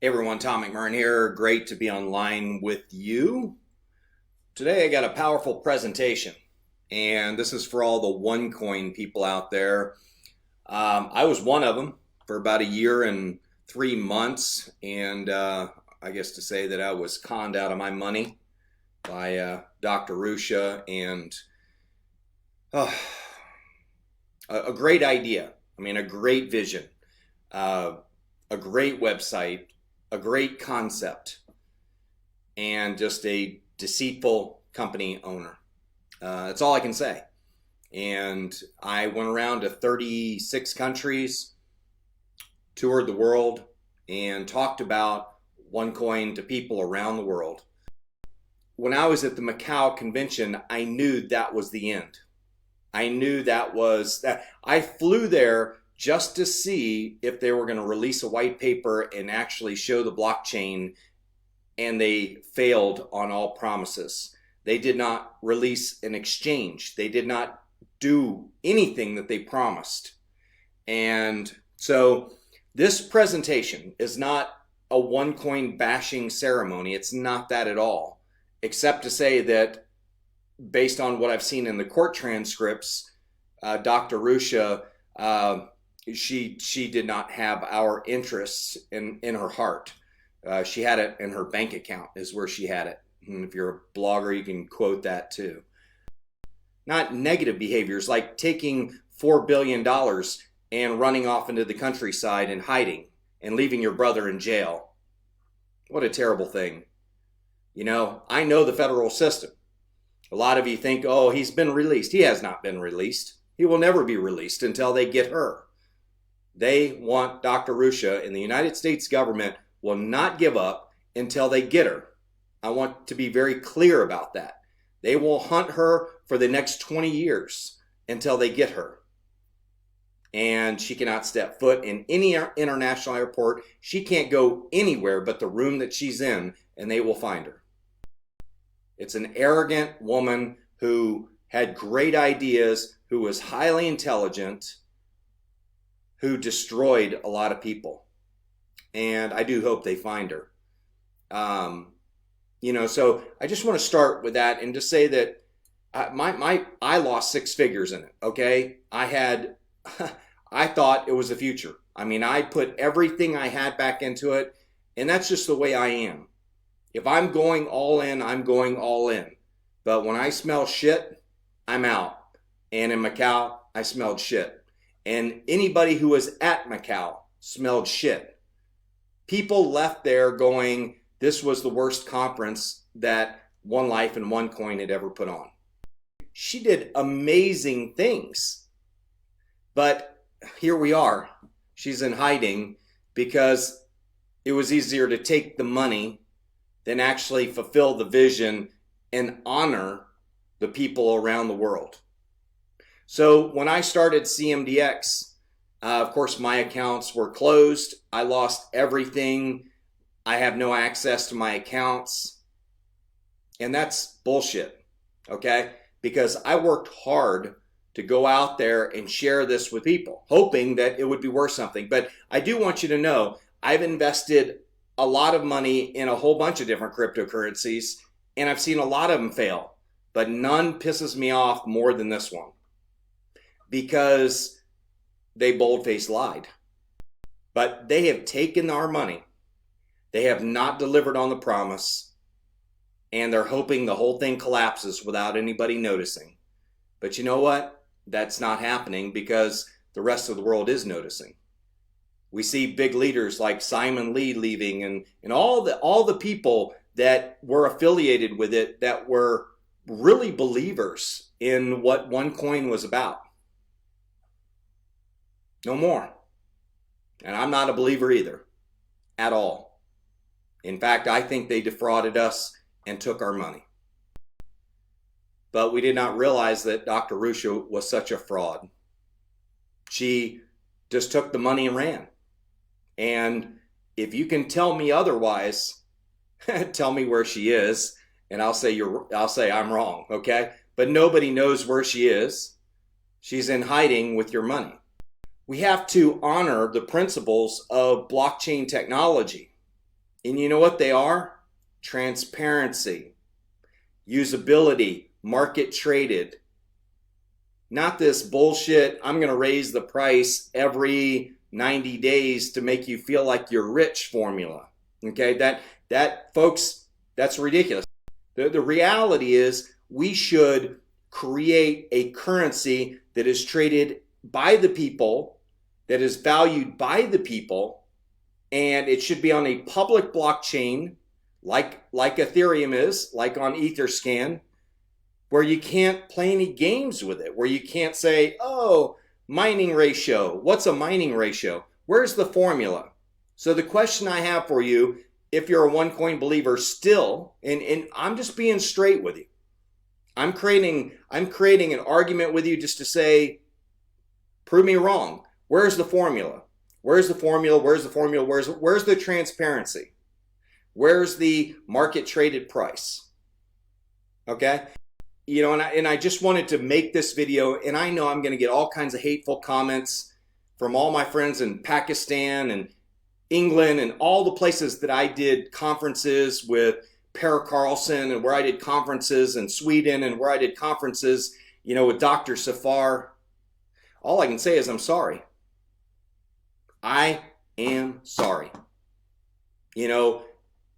Hey everyone, Tom McMurrain here. Great to be online with you. Today I got a powerful presentation, and this is for all the OneCoin people out there. I was one of them for about a year and 3 months, and I guess to say that I was conned out of my money by Dr. Ruja and uh, a great idea. I mean, a great vision, a great website, a great concept, and just a deceitful company owner. That's all I can say. And I went around to 36 countries, toured the world, and talked about OneCoin to people around the world. When I was at the Macau convention, I knew that was the end. I knew that was that. I flew there just to see if they were going to release a white paper and actually show the blockchain, and they failed on all promises. They did not release an exchange. They did not do anything that they promised. And so this presentation is not a OneCoin bashing ceremony. It's not that at all, except to say that based on what I've seen in the court transcripts, Dr. Ruja, she did not have our interests in her heart. She had it in her bank account is where she had it. And if you're a blogger, you can quote that too. Not negative behaviors like taking $4 billion and running off into the countryside and hiding and leaving your brother in jail. What a terrible thing. You know, I know the federal system. A lot of you think, oh, he's been released. He has not been released. He will never be released until they get her. They want Dr. Ruja, and the United States government will not give up until they get her. I want to be very clear about that. They will hunt her for the next 20 years until they get her. And she cannot step foot in any international airport. She can't go anywhere but the room that she's in, and they will find her. It's an arrogant woman who had great ideas, who was highly intelligent, who destroyed a lot of people. And I do hope they find her. So I just want to start with that and just say that I lost six figures in it, okay? I thought it was the future. I mean, I put everything I had back into it, and that's just the way I am. If I'm going all in, I'm going all in. But when I smell shit, I'm out. And in Macau, I smelled shit. And anybody who was at Macau smelled shit. People left there going, this was the worst conference that One Life and OneCoin had ever put on. She did amazing things. But here we are. She's in hiding because it was easier to take the money than actually fulfill the vision and honor the people around the world. So when I started CMDX, of course, my accounts were closed. I lost everything. I have no access to my accounts. And that's bullshit, okay? Because I worked hard to go out there and share this with people, hoping that it would be worth something. But I do want you to know, I've invested a lot of money in a whole bunch of different cryptocurrencies, and I've seen a lot of them fail. But none pisses me off more than this one, because they bold-faced lied. But they have taken our money. They have not delivered on the promise, and they're hoping the whole thing collapses without anybody noticing. But you know what? That's not happening because the rest of the world is noticing. We see big leaders like Simon Lee leaving, and all the people that were affiliated with it that were really believers in what OneCoin was about. No more. And I'm not a believer either, at all. In fact, I think they defrauded us and took our money. But we did not realize that Dr. Ruja was such a fraud. She just took the money and ran. And if you can tell me otherwise, tell me where she is, and I'll say I'm wrong, okay? But nobody knows where she is. She's in hiding with your money. We have to honor the principles of blockchain technology. And you know what they are? Transparency, usability, market traded. Not this bullshit, I'm going to raise the price every 90 days to make you feel like you're rich formula. Okay, that folks, that's ridiculous. The reality is we should create a currency that is traded by the people, that is valued by the people, and it should be on a public blockchain like Ethereum is, like on Etherscan, where you can't play any games with it, where you can't say, oh, mining ratio. What's a mining ratio? Where's the formula? So the question I have for you, if you're a OneCoin believer still, and I'm just being straight with you, I'm creating an argument with you just to say, prove me wrong. Where's the formula? Where's the formula? Where's the formula? Where's the transparency? Where's the market traded price? Okay? You know, and I just wanted to make this video, and I know I'm going to get all kinds of hateful comments from all my friends in Pakistan and England and all the places that I did conferences with Per Carlson, and where I did conferences in Sweden, and where I did conferences, you know, with Dr. Safar. All I can say is I'm sorry. I am sorry. You know,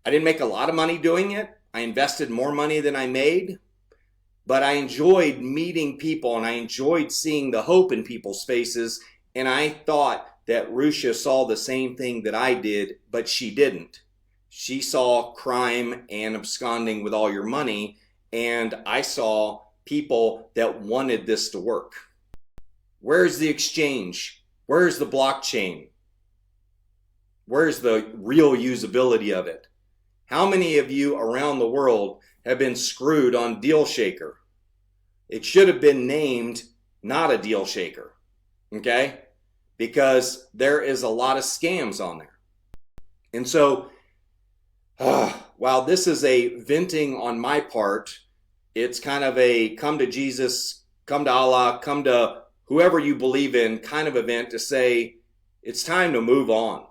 I didn't make a lot of money doing it. I invested more money than I made. But I enjoyed meeting people, and I enjoyed seeing the hope in people's faces. And I thought that Ruja saw the same thing that I did, but she didn't. She saw crime and absconding with all your money, and I saw people that wanted this to work. Where's the exchange? Where's the blockchain? Where's the real usability of it? How many of you around the world have been screwed on Deal Shaker? It should have been named not a deal shaker, okay? Because there is a lot of scams on there. And so, while this is a venting on my part, it's kind of a come to Jesus, come to Allah, come to whoever you believe in kind of event to say, it's time to move on.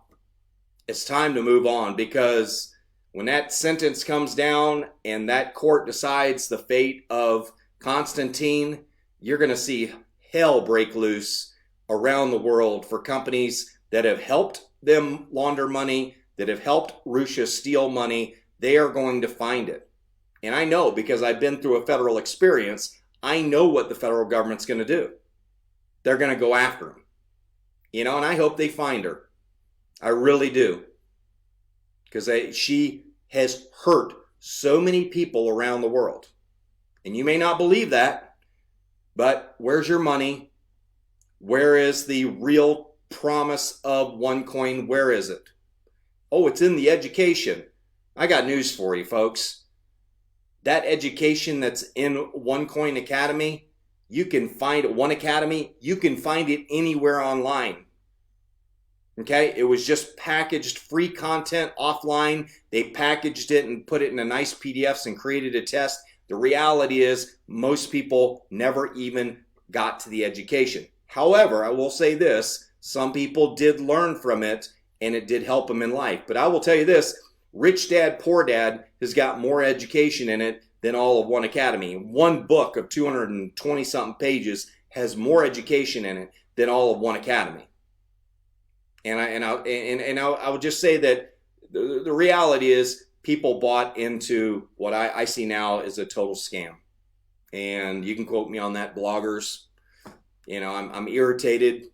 It's time to move on, because when that sentence comes down and that court decides the fate of Constantine, you're going to see hell break loose around the world for companies that have helped them launder money, that have helped Ruja steal money. They are going to find it. And I know, because I've been through a federal experience, I know what the federal government's going to do. They're going to go after him. You know, and I hope they find her. I really do. Because she has hurt so many people around the world. And you may not believe that, but where's your money? Where is the real promise of OneCoin? Where is it? Oh, it's in the education. I got news for you, folks. That education that's in OneCoin Academy, you can find it, One Academy, you can find it anywhere online. Okay, it was just packaged free content offline. They packaged it and put it in a nice PDFs and created a test. The reality is most people never even got to the education. However, I will say this, some people did learn from it and it did help them in life. But I will tell you this, Rich Dad, Poor Dad has got more education in it than all of One Academy. One book of 220 something pages has more education in it than all of One Academy. And I would just say that the reality is people bought into what I see now as a total scam. And you can quote me on that, bloggers. You know, I'm irritated.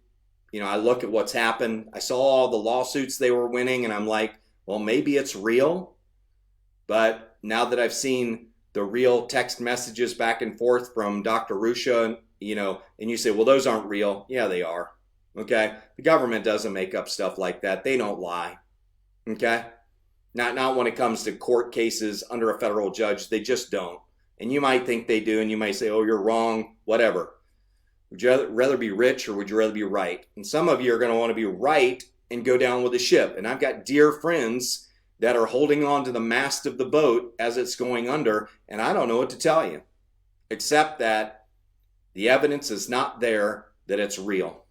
You know, I look at what's happened. I saw all the lawsuits they were winning, and I'm like, well, maybe it's real. But now that I've seen the real text messages back and forth from Dr. Ruja, you know, and you say, well, those aren't real. Yeah, they are. Okay, the government doesn't make up stuff like that. They don't lie. Okay, not when it comes to court cases under a federal judge. They just don't. And you might think they do, and you might say, "Oh, you're wrong." Whatever. Would you rather be rich, or would you rather be right? And some of you are going to want to be right and go down with the ship. And I've got dear friends that are holding on to the mast of the boat as it's going under, and I don't know what to tell you, except that the evidence is not there that it's real.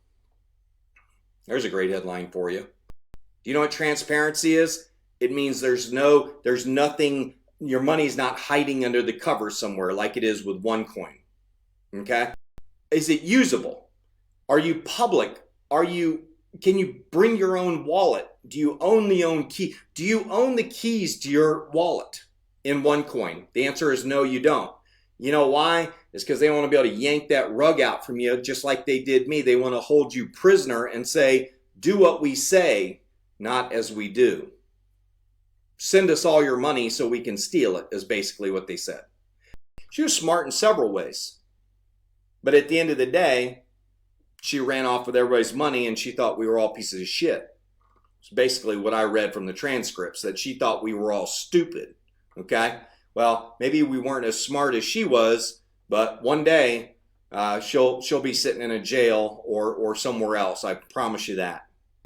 There's a great headline for you. Do you know what transparency is? It means there's nothing, your money's not hiding under the cover somewhere like it is with OneCoin. Okay? Is it usable? Are you public? Can you bring your own wallet? Do you own the own key? Do you own the keys to your wallet in OneCoin? The answer is no, you don't. You know why? It's because they want to be able to yank that rug out from you just like they did me. They want to hold you prisoner and say, do what we say, not as we do. Send us all your money so we can steal it, is basically what they said. She was smart in several ways. But at the end of the day, she ran off with everybody's money and she thought we were all pieces of shit. It's basically what I read from the transcripts, that she thought we were all stupid. Okay? Well, maybe we weren't as smart as she was, but one day she'll be sitting in a jail or somewhere else. I promise you that.